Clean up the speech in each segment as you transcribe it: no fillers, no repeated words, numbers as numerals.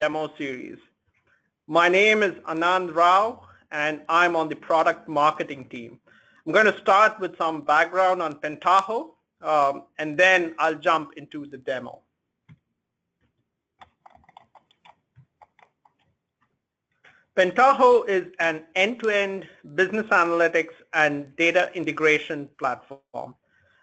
demo series. My name is Anand Rao, and I'm on the product marketing team. I'm going to start with some background on Pentaho, and then I'll jump into the demo. Pentaho is an end-to-end business analytics and data integration platform.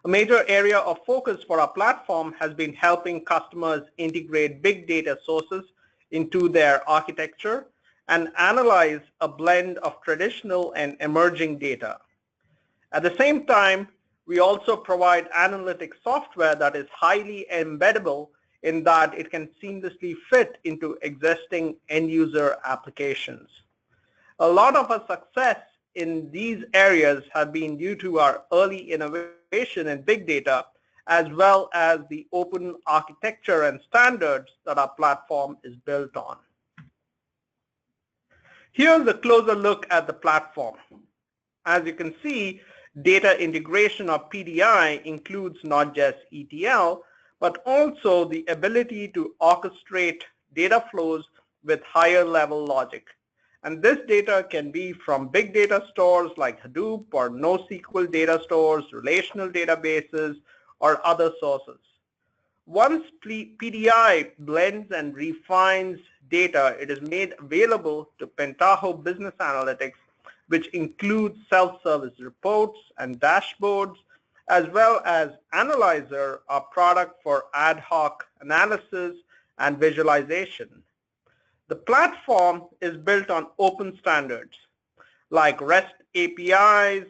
A major area of focus for our platform has been helping customers integrate big data sources into their architecture and analyze a blend of traditional and emerging data. At the same time, we also provide analytic software that is highly embeddable in that it can seamlessly fit into existing end-user applications. A lot of our success in these areas have been due to our early innovation in big data, as well as the open architecture and standards that our platform is built on. Here's a closer look at the platform. As you can see, data integration or PDI includes not just ETL, but also the ability to orchestrate data flows with higher level logic. And this data can be from big data stores like Hadoop or NoSQL data stores, relational databases, or other sources. Once PDI blends and refines data, it is made available to Pentaho Business Analytics, which includes self-service reports and dashboards, as well as Analyzer, our product for ad hoc analysis and visualization. The platform is built on open standards like REST APIs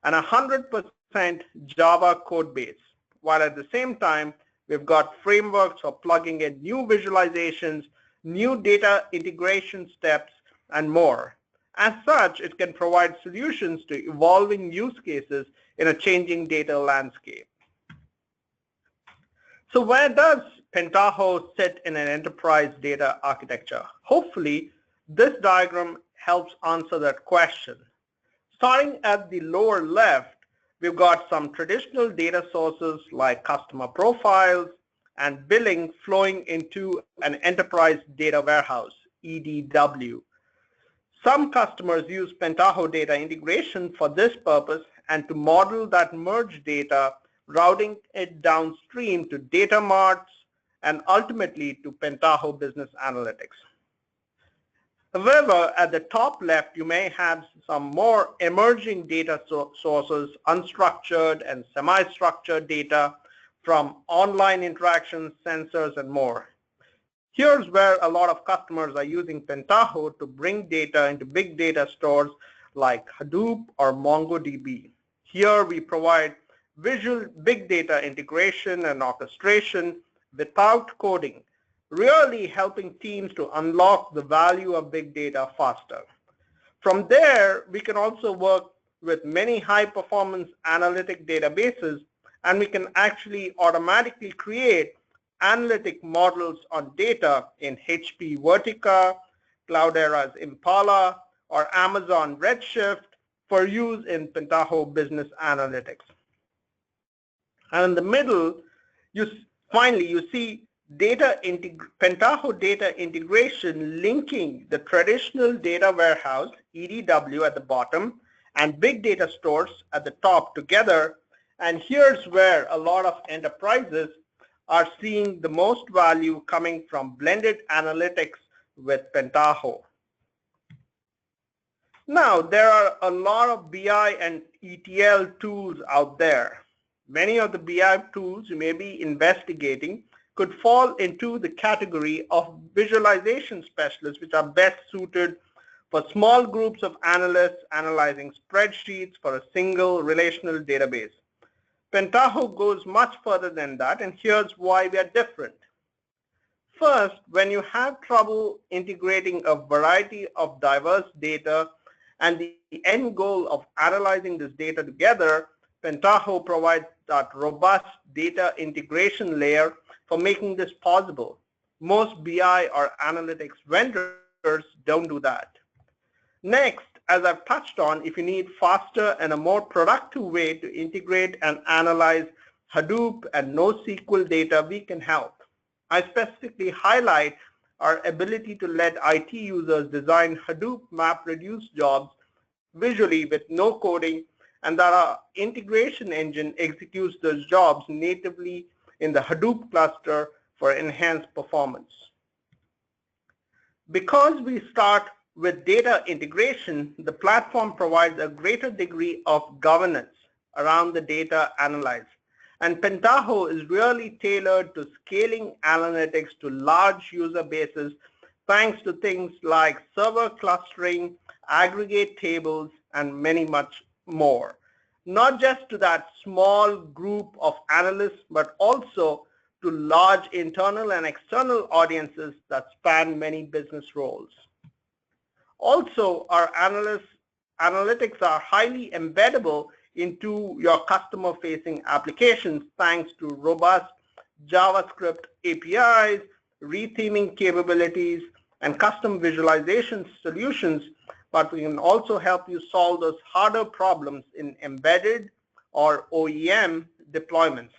and 100% Java code base, while at the same time, we've got frameworks for plugging in new visualizations, new data integration steps, and more. As such, it can provide solutions to evolving use cases in a changing data landscape. So where does Pentaho sit in an enterprise data architecture? Hopefully, this diagram helps answer that question. Starting at the lower left, we've got some traditional data sources like customer profiles and billing flowing into an enterprise data warehouse, EDW. Some customers use Pentaho data integration for this purpose and to model that merged data, routing it downstream to data marts and ultimately to Pentaho Business Analytics. However, at the top left, you may have some more emerging data sources, unstructured and semi-structured data from online interactions, sensors, and more. Here's where a lot of customers are using Pentaho to bring data into big data stores like Hadoop or MongoDB. Here we provide visual big data integration and orchestration without coding, really helping teams to unlock the value of big data faster. From there, we can also work with many high-performance analytic databases, and we can actually automatically create analytic models on data in HP Vertica, Cloudera's Impala, or Amazon Redshift for use in Pentaho Business Analytics. And in the middle, finally, you see Pentaho data integration linking the traditional data warehouse, EDW, at the bottom and big data stores at the top together. And here's where a lot of enterprises are seeing the most value coming from blended analytics with Pentaho. Now, there are a lot of BI and ETL tools out there. Many of the BI tools you may be investigating could fall into the category of visualization specialists, which are best suited for small groups of analysts analyzing spreadsheets for a single relational database. Pentaho goes much further than that, and here's why we are different. First, when you have trouble integrating a variety of diverse data and the end goal of analyzing this data together, Pentaho provides that robust data integration layer for making this possible. Most BI or analytics vendors don't do that. Next, as I've touched on, if you need faster and a more productive way to integrate and analyze Hadoop and NoSQL data, we can help. I specifically highlight our ability to let IT users design Hadoop MapReduce jobs visually with no coding, and that our integration engine executes those jobs natively in the Hadoop cluster for enhanced performance. Because we start with data integration, the platform provides a greater degree of governance around the data analyzed. And Pentaho is really tailored to scaling analytics to large user bases thanks to things like server clustering, aggregate tables, and many much more. Not just to that small group of analysts, but also to large internal and external audiences that span many business roles. Also, our analytics are highly embeddable into your customer-facing applications thanks to robust JavaScript APIs, retheming capabilities, and custom visualization solutions, but we can also help you solve those harder problems in embedded or OEM deployments.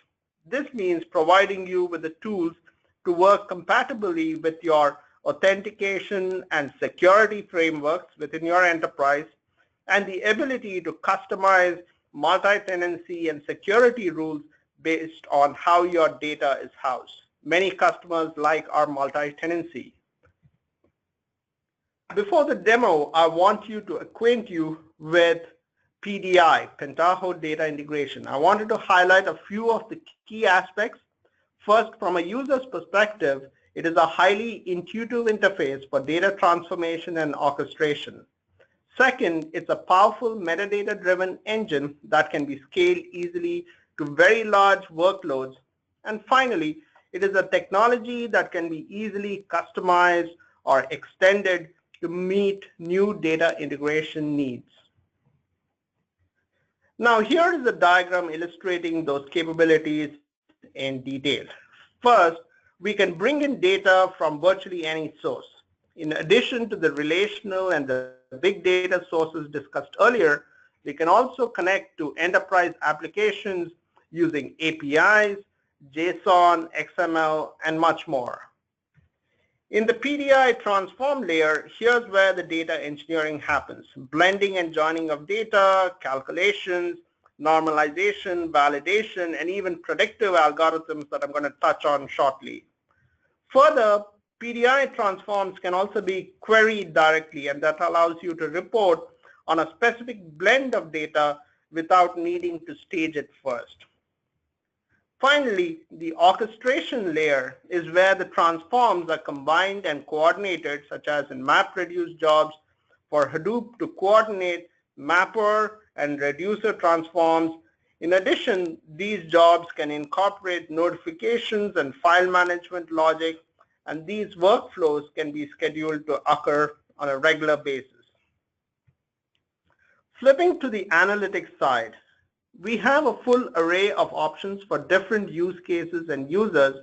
This means providing you with the tools to work compatibly with your authentication and security frameworks within your enterprise, and the ability to customize multi-tenancy and security rules based on how your data is housed. Many customers like our multi-tenancy. Before the demo, I want you to acquaint you with PDI, Pentaho Data Integration. I wanted to highlight a few of the key aspects. First, from a user's perspective, it is a highly intuitive interface for data transformation and orchestration. Second, it's a powerful metadata-driven engine that can be scaled easily to very large workloads. And finally, it is a technology that can be easily customized or extended to meet new data integration needs. Now, here is a diagram illustrating those capabilities in detail. First, we can bring in data from virtually any source. In addition to the relational and the big data sources discussed earlier, we can also connect to enterprise applications using APIs, JSON, XML, and much more. In the PDI transform layer, here's where the data engineering happens. Blending and joining of data, calculations, normalization, validation, and even predictive algorithms that I'm going to touch on shortly. Further, PDI transforms can also be queried directly, and that allows you to report on a specific blend of data without needing to stage it first. Finally, the orchestration layer is where the transforms are combined and coordinated, such as in MapReduce jobs for Hadoop to coordinate mapper and reducer transforms. In addition, these jobs can incorporate notifications and file management logic, and these workflows can be scheduled to occur on a regular basis. Flipping to the analytics side, we have a full array of options for different use cases and users.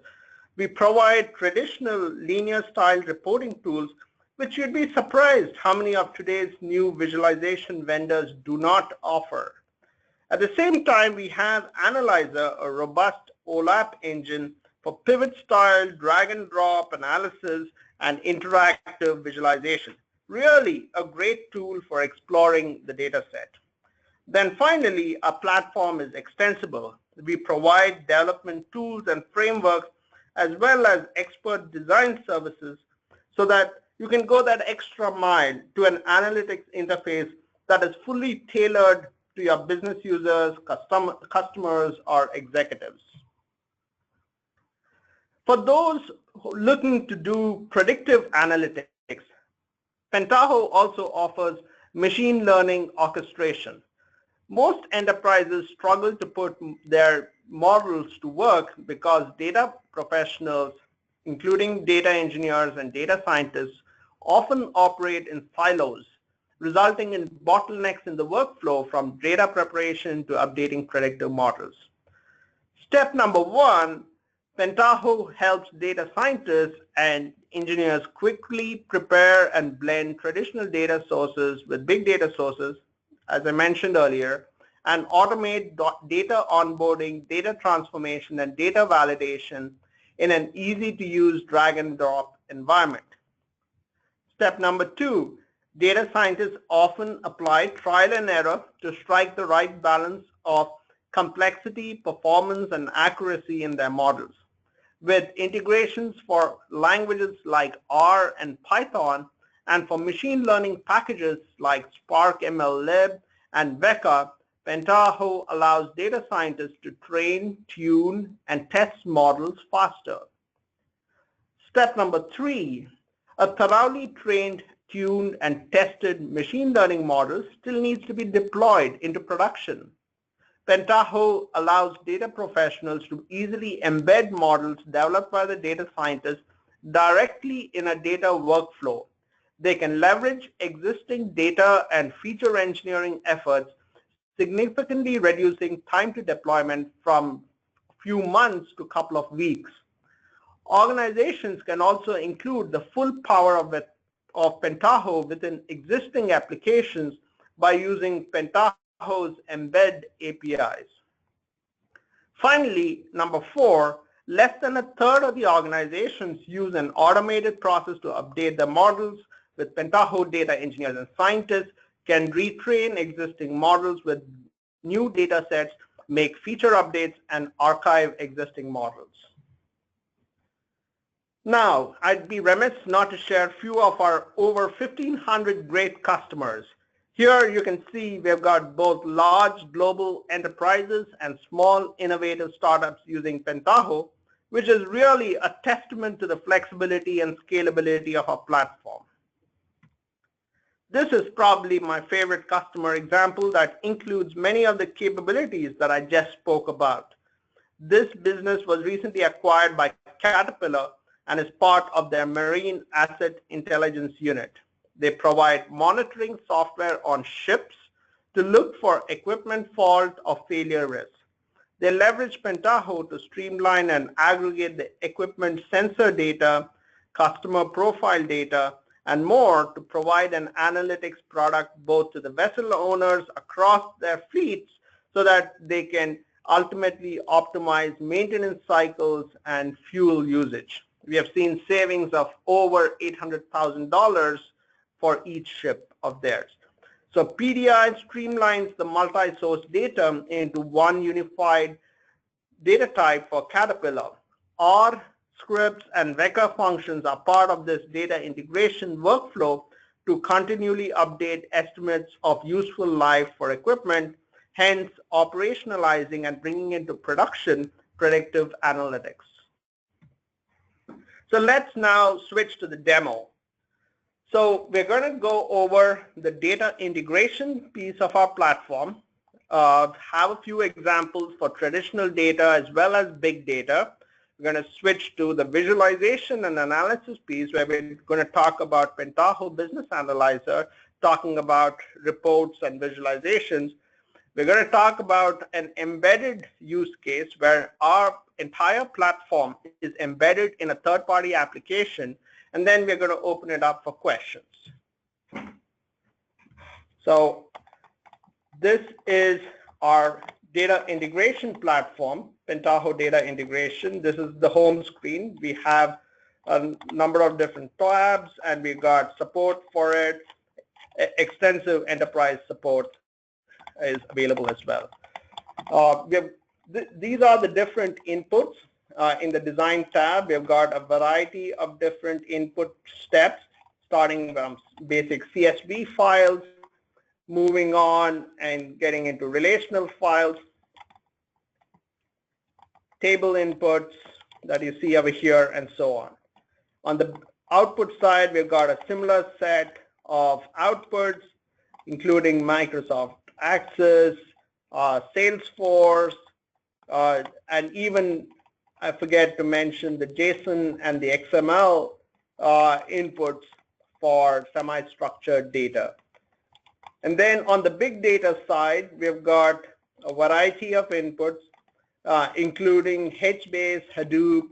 We provide traditional linear style reporting tools, which you'd be surprised how many of today's new visualization vendors do not offer. At the same time, we have Analyzer, a robust OLAP engine for pivot style, drag and drop analysis, and interactive visualization. Really a great tool for exploring the data set. Then finally, our platform is extensible. We provide development tools and frameworks as well as expert design services so that you can go that extra mile to an analytics interface that is fully tailored to your business users, customers, or executives. For those looking to do predictive analytics, Pentaho also offers machine learning orchestration. Most enterprises struggle to put their models to work because data professionals, including data engineers and data scientists, often operate in silos, resulting in bottlenecks in the workflow from data preparation to updating predictive models. Step number one, Pentaho helps data scientists and engineers quickly prepare and blend traditional data sources with big data sources, as I mentioned earlier, and automate data onboarding, data transformation, and data validation in an easy-to-use drag and drop environment. Step number 2, data scientists often apply trial and error to strike the right balance of complexity, performance, and accuracy in their models. With integrations for languages like R and Python, and for machine learning packages like Spark MLlib and Veka, Pentaho allows data scientists to train, tune, and test models faster. Step number 3, a thoroughly trained, tuned, and tested machine learning model still needs to be deployed into production. Pentaho allows data professionals to easily embed models developed by the data scientists directly in a data workflow. They can leverage existing data and feature engineering efforts, significantly reducing time to deployment from a few months to a couple of weeks. Organizations can also include the full power of Pentaho within existing applications by using Pentaho's embed APIs. Finally, number 4, less than a third of the organizations use an automated process to update their models. With Pentaho, data engineers and scientists can retrain existing models with new data sets, make feature updates, and archive existing models. Now, I'd be remiss not to share a few of our over 1,500 great customers. Here you can see we've got both large global enterprises and small innovative startups using Pentaho, which is really a testament to the flexibility and scalability of our platform. This is probably my favorite customer example that includes many of the capabilities that I just spoke about. This business was recently acquired by Caterpillar and is part of their Marine Asset Intelligence Unit. They provide monitoring software on ships to look for equipment fault or failure risk. They leverage Pentaho to streamline and aggregate the equipment sensor data, customer profile data, and more to provide an analytics product both to the vessel owners across their fleets so that they can ultimately optimize maintenance cycles and fuel usage. We have seen savings of over $800,000 for each ship of theirs. So PDI streamlines the multi-source data into one unified data type for Caterpillar. R scripts and Veka functions are part of this data integration workflow to continually update estimates of useful life for equipment, hence operationalizing and bringing into production predictive analytics. So let's now switch to the demo. So we're going to go over the data integration piece of our platform, have a few examples for traditional data as well as big data. We're going to switch to the visualization and analysis piece where we're going to talk about Pentaho Business Analyzer, talking about reports and visualizations. We're going to talk about an embedded use case where our entire platform is embedded in a third-party application, and then we're going to open it up for questions. So this is our data integration platform, Pentaho Data Integration. This is the home screen. We have a number of different tabs, and we got support for it. Extensive enterprise support is available as well. These are the different inputs. In the design tab, we've got a variety of different input steps, starting from basic CSV files, moving on and getting into relational files, table inputs that you see over here, and so on. On the output side, we've got a similar set of outputs, including Microsoft Access, Salesforce, and even I forget to mention the JSON and the XML inputs for semi-structured data. And then on the big data side, we've got a variety of inputs, including HBase, Hadoop,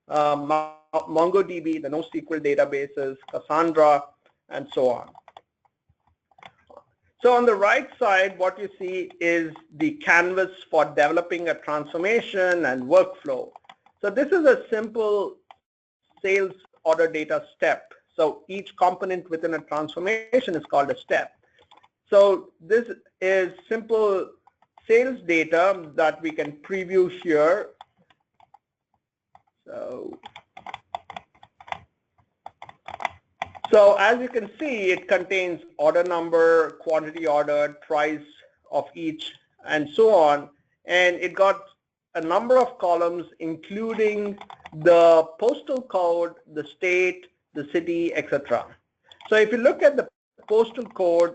MongoDB, the NoSQL databases, Cassandra, and so on. So on the right side, what you see is the canvas for developing a transformation and workflow. So this is a simple sales order data step. So each component within a transformation is called a step. So this is simple sales data that we can preview here. So as you can see, it contains order number, quantity ordered, price of each, and so on. And it got a number of columns, including the postal code, the state, the city, etc. So if you look at the postal code,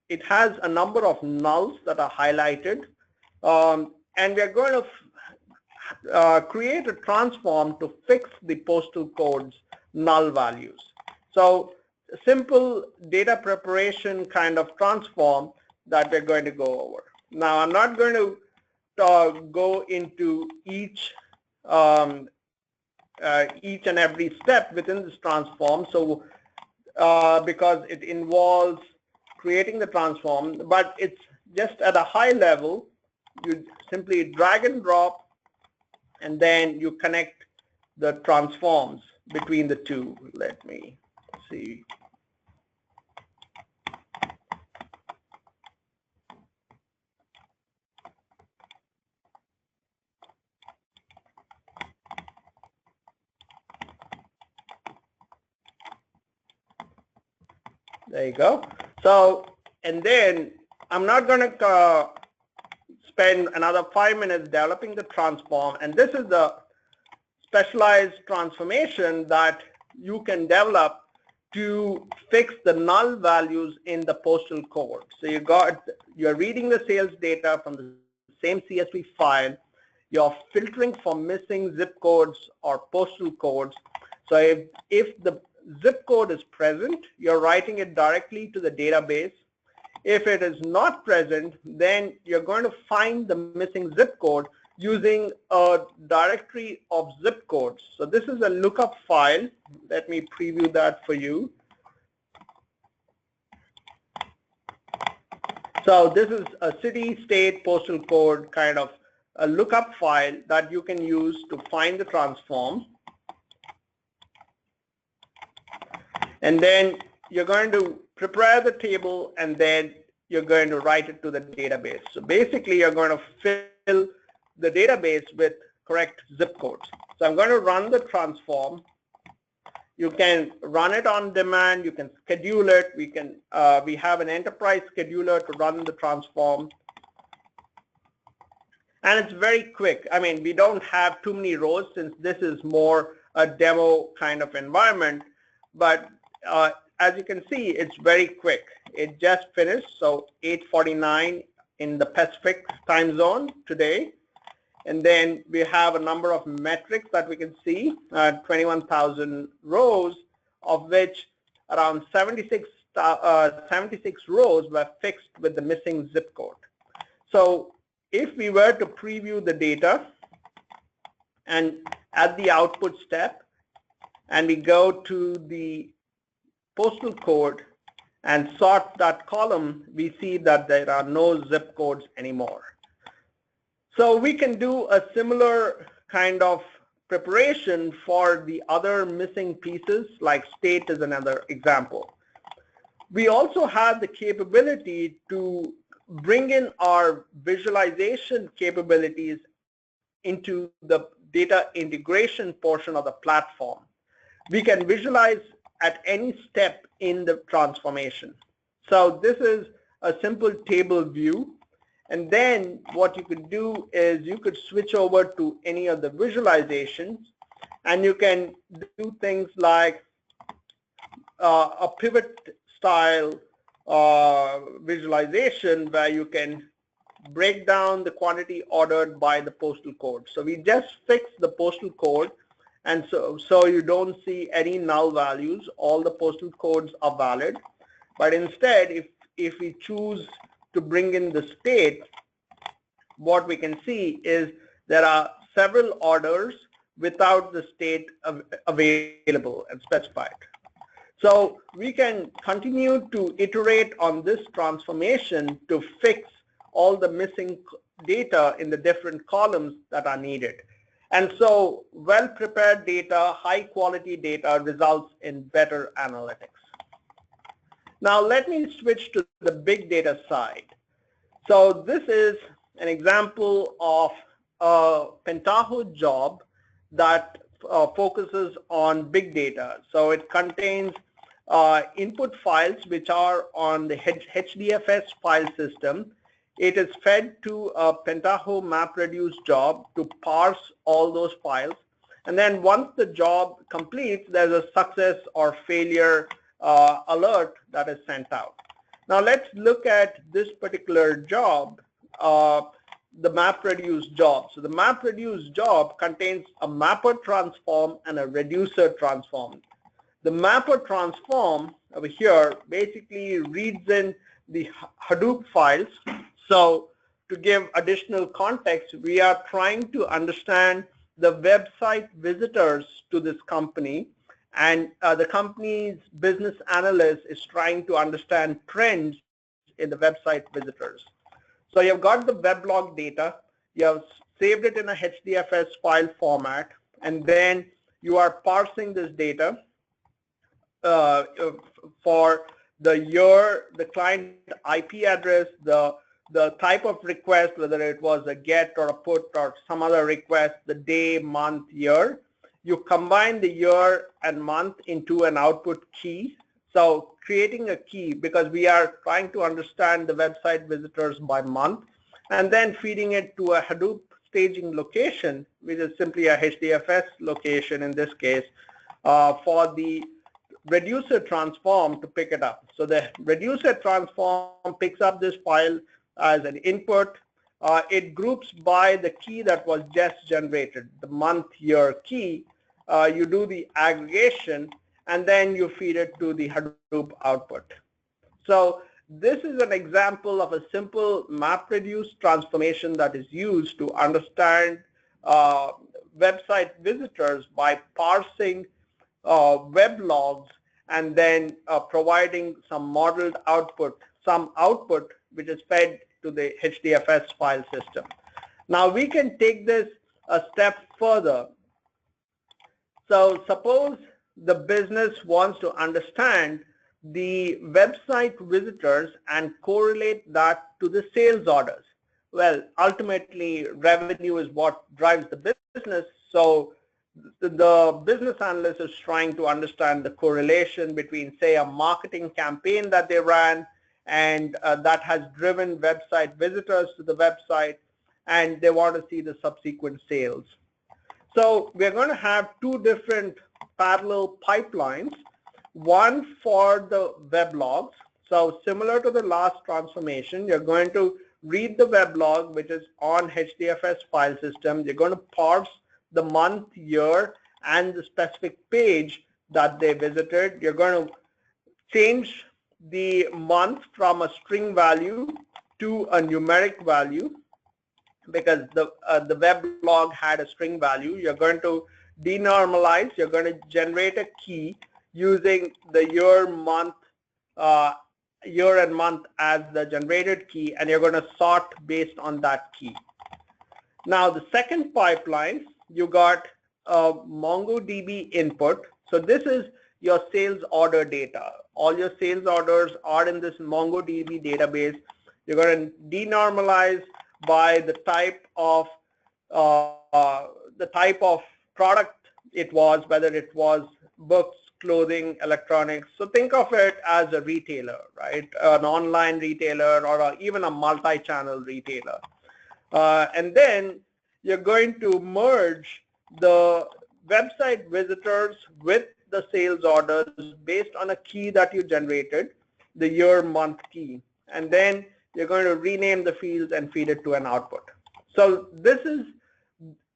it has a number of nulls that are highlighted. And we are going to create a transform to fix the postal code's null values. So a simple data preparation kind of transform that we're going to go over. Now I'm not going to go into each and every step within this transform, so because it involves creating the transform, but it's just at a high level. You simply drag and drop, and then you connect the transforms between the two. Let me see. There you go. So, and then I'm not going to spend another 5 minutes developing the transform, and this is the specialized transformation that you can develop to fix the null values in the postal code. So you're reading the sales data from the same CSV file. You're filtering for missing zip codes or postal codes. So if the zip code is present, you're writing it directly to the database. If it is not present, then you're going to find the missing zip code using a directory of zip codes. So this is a lookup file. Let me preview that for you. So this is a city, state, postal code kind of a lookup file that you can use to find the transform. And then you're going to prepare the table, and then you're going to write it to the database. So basically, you're going to fill the database with correct zip codes. So I'm going to run the transform. You can run it on demand. You can schedule it. We have an enterprise scheduler to run the transform. And it's very quick. I mean, we don't have too many rows since this is more a demo kind of environment. But as you can see, it's very quick. It just finished, so 8:49 in the Pacific time zone today. And then we have a number of metrics that we can see, 21,000 rows, of which around 76 rows were fixed with the missing zip code. So if we were to preview the data and at the output step, and we go to the postal code and sort that column, we see that there are no zip codes anymore. So we can do a similar kind of preparation for the other missing pieces, like state is another example. We also have the capability to bring in our visualization capabilities into the data integration portion of the platform. We can visualize at any step in the transformation. So this is a simple table view. And then what you could do is you could switch over to any of the visualizations, and you can do things like a pivot style visualization where you can break down the quantity ordered by the postal code. So we just fixed the postal code, and so you don't see any null values. All the postal codes are valid. But instead, if we choose to bring in the state, what we can see is there are several orders without the state available and specified. So we can continue to iterate on this transformation to fix all the missing data in the different columns that are needed. And so well-prepared data, high-quality data results in better analytics. Now let me switch to the big data side. So this is an example of a Pentaho job that focuses on big data. So it contains input files which are on the HDFS file system. It is fed to a Pentaho MapReduce job to parse all those files. And then once the job completes, there's a success or failure alert that is sent out. Now let's look at this particular job, the MapReduce job. So the MapReduce job contains a mapper transform and a reducer transform. The mapper transform over here basically reads in the Hadoop files. So to give additional context, we are trying to understand the website visitors to this company, and the company's business analyst is trying to understand trends in the website visitors. So you've got the weblog data, you have saved it in a HDFS file format, and then you are parsing this data for the year, the client IP address, the type of request, whether it was a GET or a PUT or some other request, the day, month, year. You combine the year and month into an output key. So creating a key, because we are trying to understand the website visitors by month, and then feeding it to a Hadoop staging location, which is simply a HDFS location in this case, for the reducer transform to pick it up. So the reducer transform picks up this file as an input. It groups by the key that was just generated, the month year key. You do the aggregation, and then you feed it to the Hadoop output. So this is an example of a simple MapReduce transformation that is used to understand website visitors by parsing web logs and then providing some modeled output, some output which is fed to the HDFS file system. Now we can take this a step further. So suppose the business wants to understand the website visitors and correlate that to the sales orders. Well, ultimately revenue is what drives the business, so the business analyst is trying to understand the correlation between, say, a marketing campaign that they ran and that has driven website visitors to the website, and they want to see the subsequent sales. So we're going to have two different parallel pipelines, one for the web logs. So similar to the last transformation, you're going to read the web log, which is on HDFS file system. You're going to parse the month, year, and the specific page that they visited. You're going to change the month from a string value to a numeric value because the web log had a string value. You're going to denormalize. You're going to generate a key using the year and month as the generated key, and you're going to sort based on that key. Now the second pipeline, you got a MongoDB input. So this is your sales order data. All your sales orders are in this MongoDB database. You're going to denormalize by the type of product it was, whether it was books, clothing, electronics. So think of it as a retailer, right? An online retailer or even a multi-channel retailer. And then you're going to merge the website visitors with the sales orders based on a key that you generated, the year month key. And then you're going to rename the fields and feed it to an output. So this is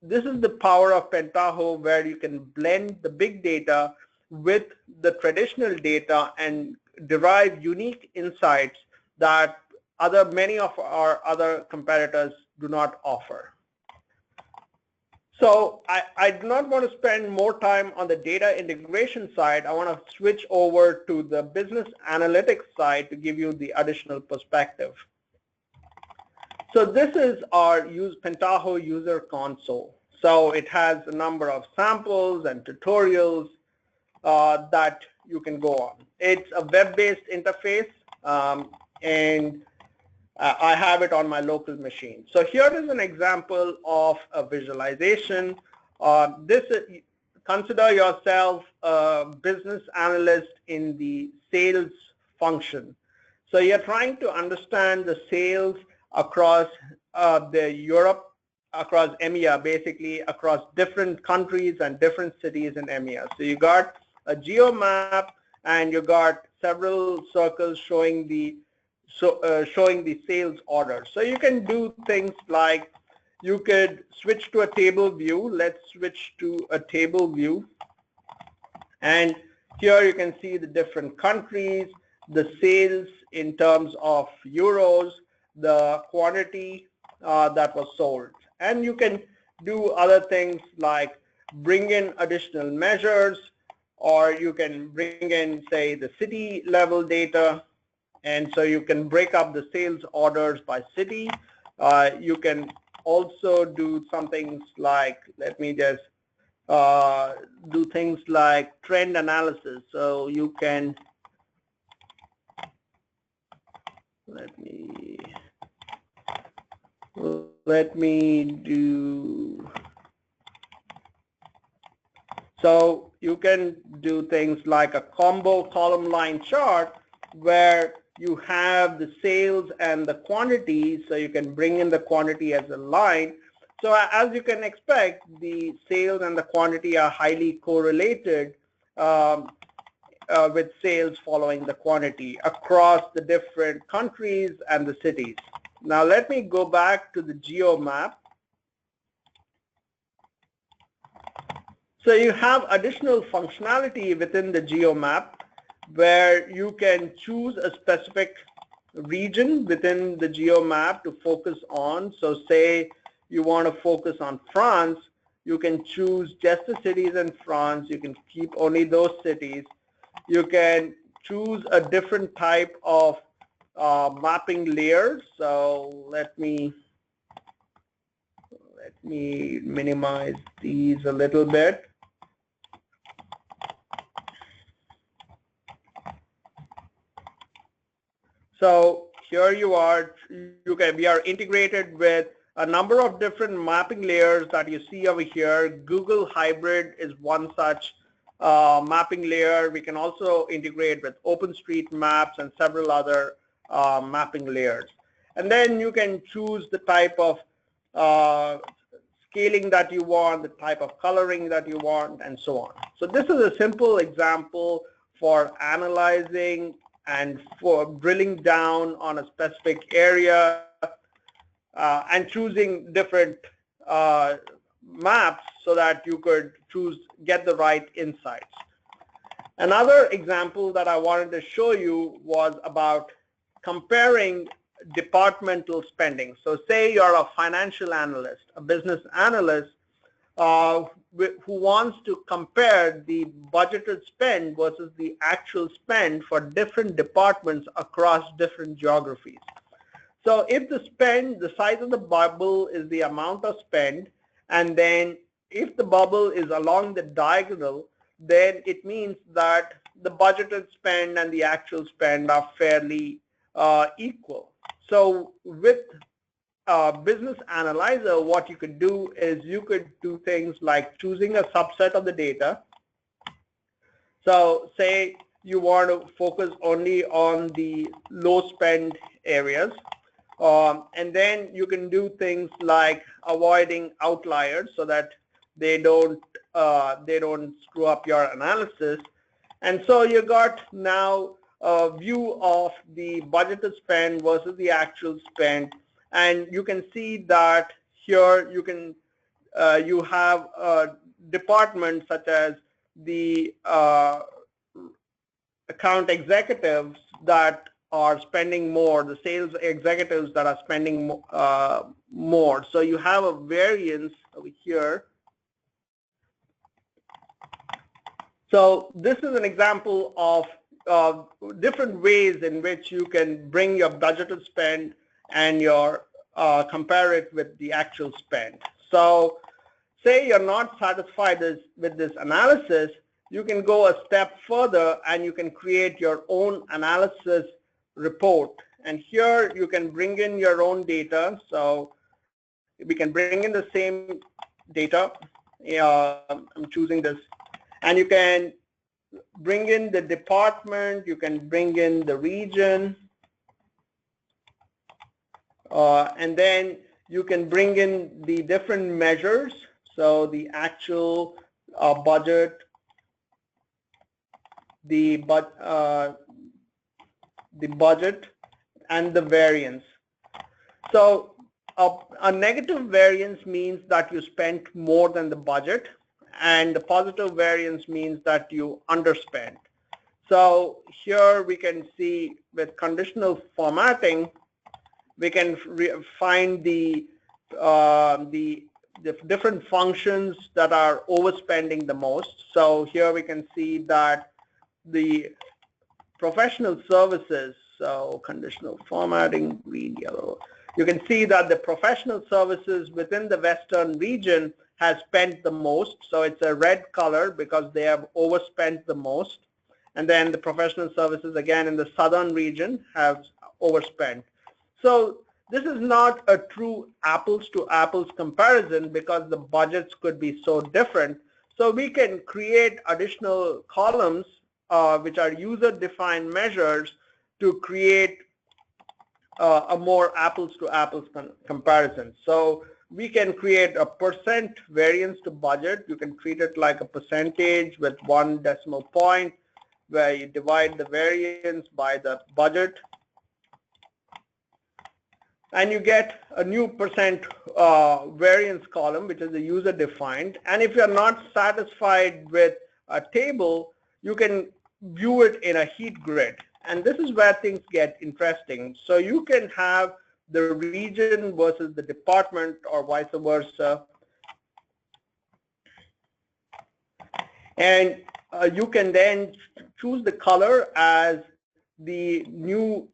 the power of Pentaho, where you can blend the big data with the traditional data and derive unique insights that many of our other competitors do not offer. So I do not want to spend more time on the data integration side. I want to switch over to the business analytics side to give you the additional perspective. So this is our Pentaho user console. So it has a number of samples and tutorials that you can go on. It's a web-based interface, and I have it on my local machine. So here is an example of a visualization. Consider yourself a business analyst in the sales function. So you're trying to understand the sales across across EMEA, basically across different countries and different cities in EMEA. So you got a geo map, and you got several circles showing the sales order. So you can do things like you could switch to a table view. Let's switch to a table view. And here you can see the different countries, the sales in terms of euros, the quantity that was sold. And you can do other things like bring in additional measures, or you can bring in, say, the city level data. And so you can break up the sales orders by city. You can also do some things like, let me just do things like trend analysis. So you can, let me do, so you can do things like a combo column line chart where you have the sales and the quantity, so you can bring in the quantity as a line. So as you can expect, the sales and the quantity are highly correlated with sales following the quantity across the different countries and the cities. Now let me go back to the geo map. So you have additional functionality within the geo map where you can choose a specific region within the geo map to focus on. So say you want to focus on France, you can choose just the cities in France. You can keep only those cities. You can choose a different type of mapping layers. So let me minimize these a little bit. So here you are, we are integrated with a number of different mapping layers that you see over here. Google Hybrid is one such mapping layer. We can also integrate with OpenStreetMaps and several other mapping layers. And then you can choose the type of scaling that you want, the type of coloring that you want, and so on. So this is a simple example for analyzing and for drilling down on a specific area and choosing different maps so that you could get the right insights. Another example that I wanted to show you was about comparing departmental spending. So say you're a financial analyst, a business analyst who wants to compare the budgeted spend versus the actual spend for different departments across different geographies. So if the size of the bubble is the amount of spend, and then if the bubble is along the diagonal, then it means that the budgeted spend and the actual spend are fairly equal. So with Business Analyzer, what you could do is you could do things like choosing a subset of the data. So say you want to focus only on the low spend areas, and then you can do things like avoiding outliers so that they don't screw up your analysis. And so you got now a view of the budgeted spend versus the actual spend. And you can see that here you have departments such as the account executives that are spending more, the sales executives that are spending more. So you have a variance over here. So this is an example of different ways in which you can bring your budgeted spend and compare it with the actual spend. So say you're not satisfied with this analysis, you can go a step further and you can create your own analysis report. And here you can bring in your own data. So we can bring in the same data. I'm choosing this. And you can bring in the department, you can bring in the region, and then you can bring in the different measures. So the actual budget, the budget, and the variance. So a negative variance means that you spent more than the budget, and the positive variance means that you underspent. So here we can see with conditional formatting, we can find the different functions that are overspending the most. So here we can see that the professional services, so conditional formatting, green, yellow, you can see that the professional services within the Western region has spent the most. So it's a red color because they have overspent the most. And then the professional services again in the Southern region have overspent. So this is not a true apples to apples comparison because the budgets could be so different. So we can create additional columns which are user-defined measures to create a more apples to apples comparison. So we can create a percent variance to budget. You can treat it like a percentage with 1 decimal point where you divide the variance by the budget. And you get a new percent variance column, which is the user defined. And if you're not satisfied with a table, you can view it in a heat grid. And this is where things get interesting. So you can have the region versus the department or vice versa. And you can then choose the color as the new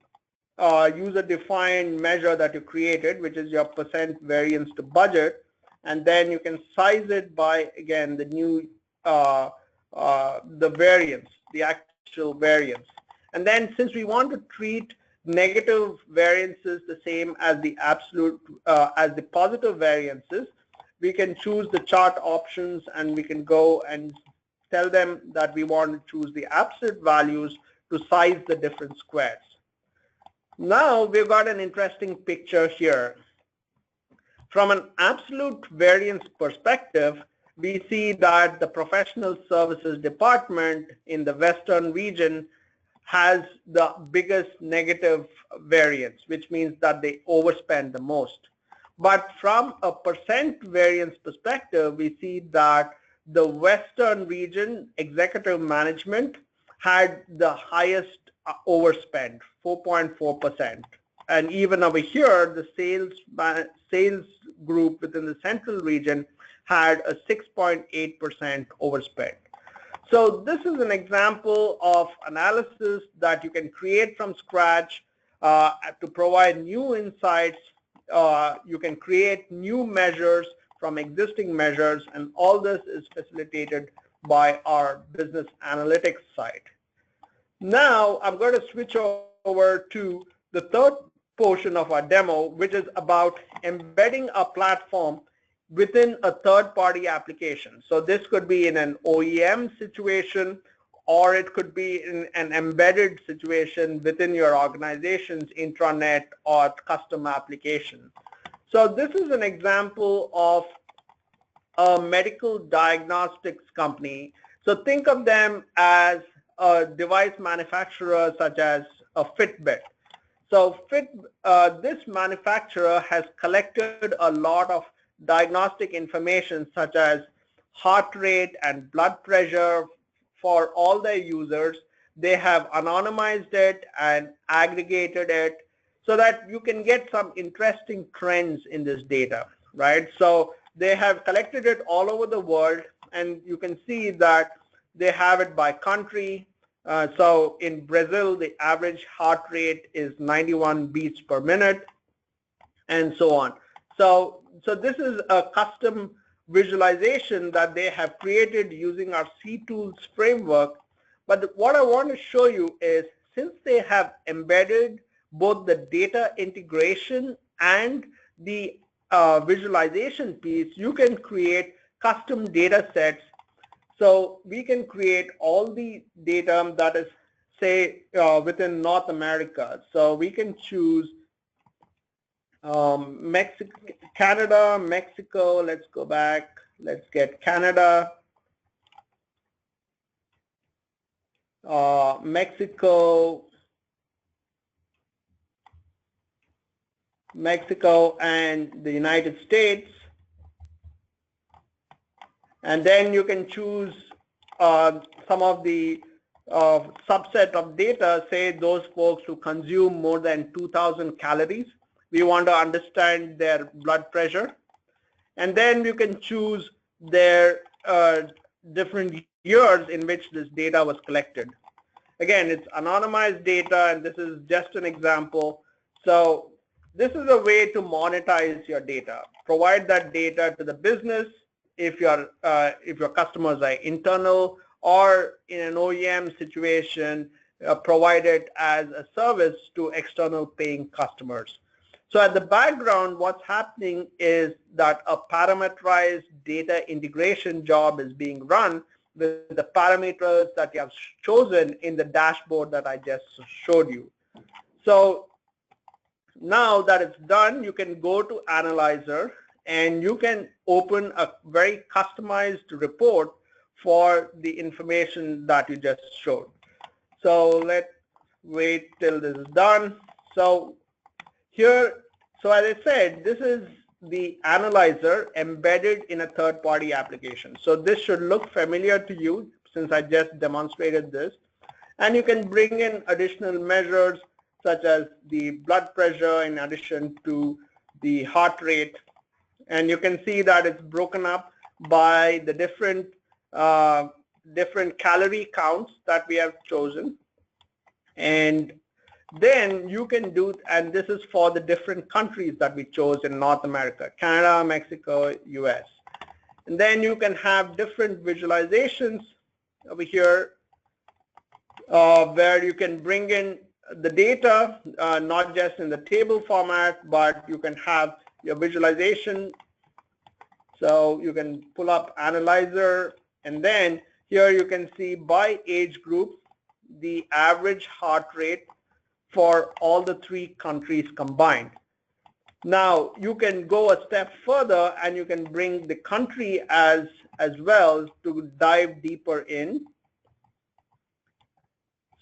user-defined measure that you created, which is your percent variance to budget, and then you can size it by, again, the new the variance, the actual variance. And then since we want to treat negative variances the same as the absolute, as the positive variances, we can choose the chart options and we can go and tell them that we want to choose the absolute values to size the different squares. Now we've got an interesting picture here. From an absolute variance perspective, we see that the professional services department in the Western region has the biggest negative variance, which means that they overspend the most. But from a percent variance perspective, we see that the Western region executive management had the highest overspend, 4.4%. And even over here, the sales group within the central region had a 6.8% overspend. So this is an example of analysis that you can create from scratch to provide new insights. You can create new measures from existing measures, and all this is facilitated by our business analytics side. Now I'm going to switch over to the third portion of our demo, which is about embedding a platform within a third-party application. So this could be in an OEM situation, or it could be in an embedded situation within your organization's intranet or custom application. So this is an example of a medical diagnostics company. So think of them as a device manufacturer such as a Fitbit. So this manufacturer has collected a lot of diagnostic information such as heart rate and blood pressure for all their users. They have anonymized it and aggregated it so that you can get some interesting trends in this data, right? So they have collected it all over the world, and you can see that they have it by country. So in Brazil, the average heart rate is 91 beats per minute, and so on. So this is a custom visualization that they have created using our C-Tools framework. But what I want to show you is, since they have embedded both the data integration and the visualization piece, you can create custom data sets. So we can create all the data that is, say, within North America. So we can choose Mexico, Canada, Mexico. Let's go back. Let's get Canada, Mexico, and the United States. And then you can choose some of the subset of data, say those folks who consume more than 2,000 calories. We want to understand their blood pressure. And then you can choose their different years in which this data was collected. Again, it's anonymized data, and this is just an example. So this is a way to monetize your data. Provide that data to the business if your customers are internal, or in an OEM situation, provide it as a service to external paying customers. So at the background, what's happening is that a parameterized data integration job is being run with the parameters that you have chosen in the dashboard that I just showed you. So now that it's done, you can go to Analyzer and you can open a very customized report for the information that you just showed. So let's wait till this is done. So here, so as I said, this is the analyzer embedded in a third-party application. So this should look familiar to you since I just demonstrated this. And you can bring in additional measures such as the blood pressure in addition to the heart rate. And you can see that it's broken up by the different calorie counts that we have chosen. And then you can do, and this is for the different countries that we chose in North America: Canada, Mexico, US. And then you can have different visualizations over here where you can bring in the data, not just in the table format, but you can have your visualization. So you can pull up Analyzer, and then here you can see by age group the average heart rate for all the 3 countries combined. Now you can go a step further and you can bring the country as well to dive deeper in.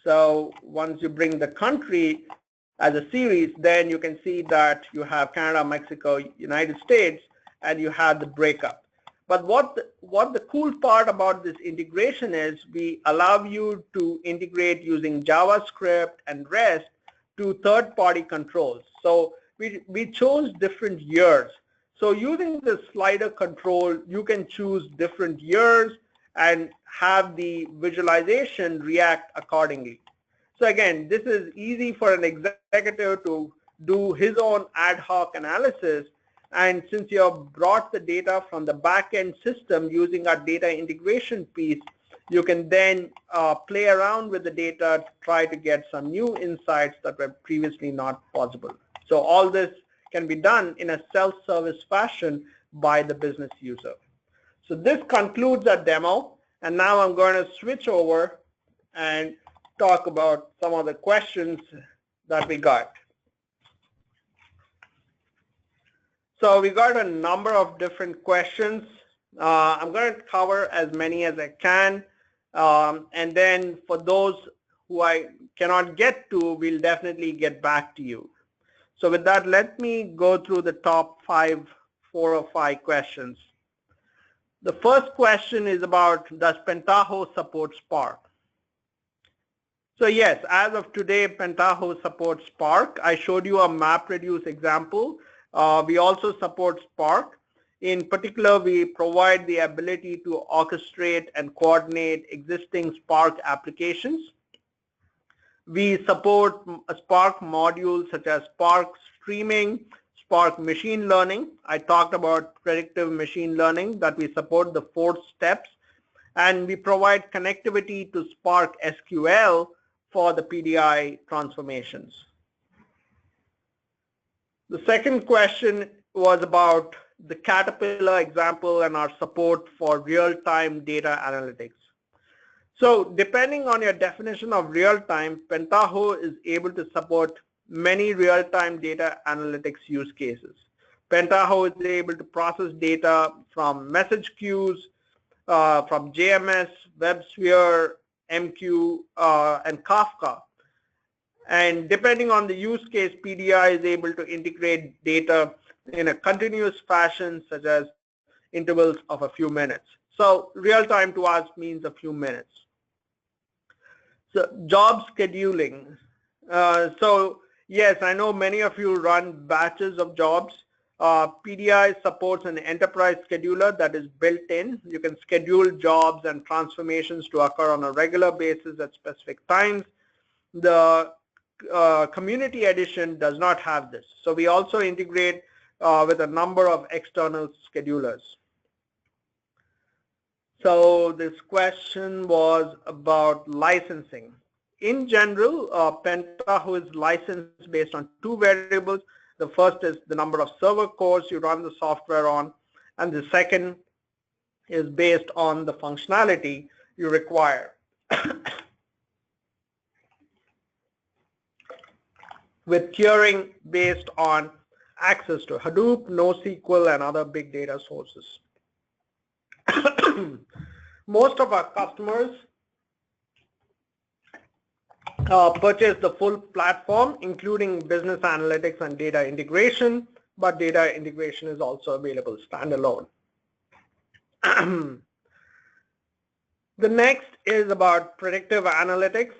So once you bring the country as a series, then you can see that you have Canada, Mexico, United States, and you have the breakup. But what the cool part about this integration is, we allow you to integrate using JavaScript and REST to third-party controls. So we chose different years. So using the slider control, you can choose different years and have the visualization react accordingly. So again, this is easy for an executive to do his own ad hoc analysis. And since you have brought the data from the back-end system using our data integration piece, you can then play around with the data to try to get some new insights that were previously not possible. So all this can be done in a self-service fashion by the business user. So this concludes our demo, and now I'm going to switch over and talk about some of the questions that we got. So we got a number of different questions. I'm going to cover as many as I can, and then for those who I cannot get to, we'll definitely get back to you. So with that, let me go through the top 4 or 5 questions. The first question is about, does Pentaho support Spark? So yes, as of today, Pentaho supports Spark. I showed you a MapReduce example. We also support Spark. In particular, we provide the ability to orchestrate and coordinate existing Spark applications. We support Spark modules such as Spark Streaming, Spark machine learning. I talked about predictive machine learning, that we support the 4 steps, and we provide connectivity to Spark SQL for the PDI transformations. The second question was about the Caterpillar example and our support for real-time data analytics. So depending on your definition of real-time, Pentaho is able to support many real-time data analytics use cases. Pentaho is able to process data from message queues, from JMS, WebSphere, MQ, and Kafka. And depending on the use case, PDI is able to integrate data in a continuous fashion, such as intervals of a few minutes. So real time to us means a few minutes. So job scheduling. So yes, I know many of you run batches of jobs. PDI supports an enterprise scheduler that is built in. You can schedule jobs and transformations to occur on a regular basis at specific times. The community edition does not have this. So we also integrate with a number of external schedulers. So this question was about licensing. In general, Pentaho is licensed based on 2 variables. The first is the number of server cores you run the software on, and the second is based on the functionality you require. With tiering based on access to Hadoop, NoSQL, and other big data sources. Most of our customers purchase the full platform, including business analytics and data integration, but data integration is also available standalone. The next is about predictive analytics.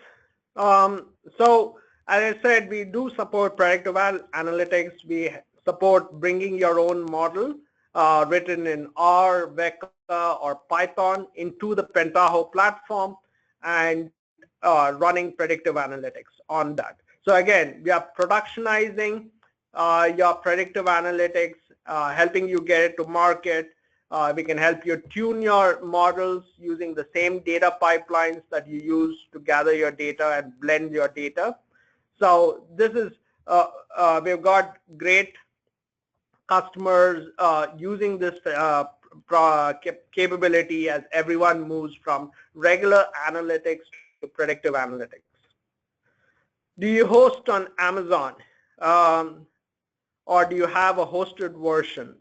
So as I said, we do support predictive analytics. We support bringing your own model written in R, Vector, or Python into the Pentaho platform and running predictive analytics on that. So again, we are productionizing your predictive analytics, helping you get it to market. We can help you tune your models using the same data pipelines that you use to gather your data and blend your data. So this is, we've got great customers using this capability as everyone moves from regular analytics to predictive analytics. Do you host on Amazon or do you have a hosted version?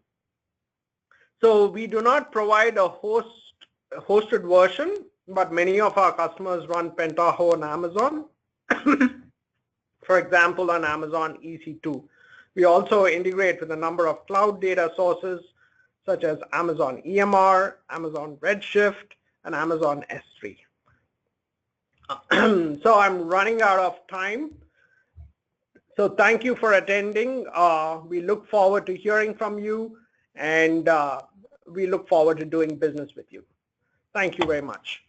So we do not provide a hosted version, but many of our customers run Pentaho on Amazon. For example, on Amazon EC2. We also integrate with a number of cloud data sources such as Amazon EMR, Amazon Redshift, and Amazon S3. So I'm running out of time. So thank you for attending. We look forward to hearing from you, and we look forward to doing business with you. Thank you very much.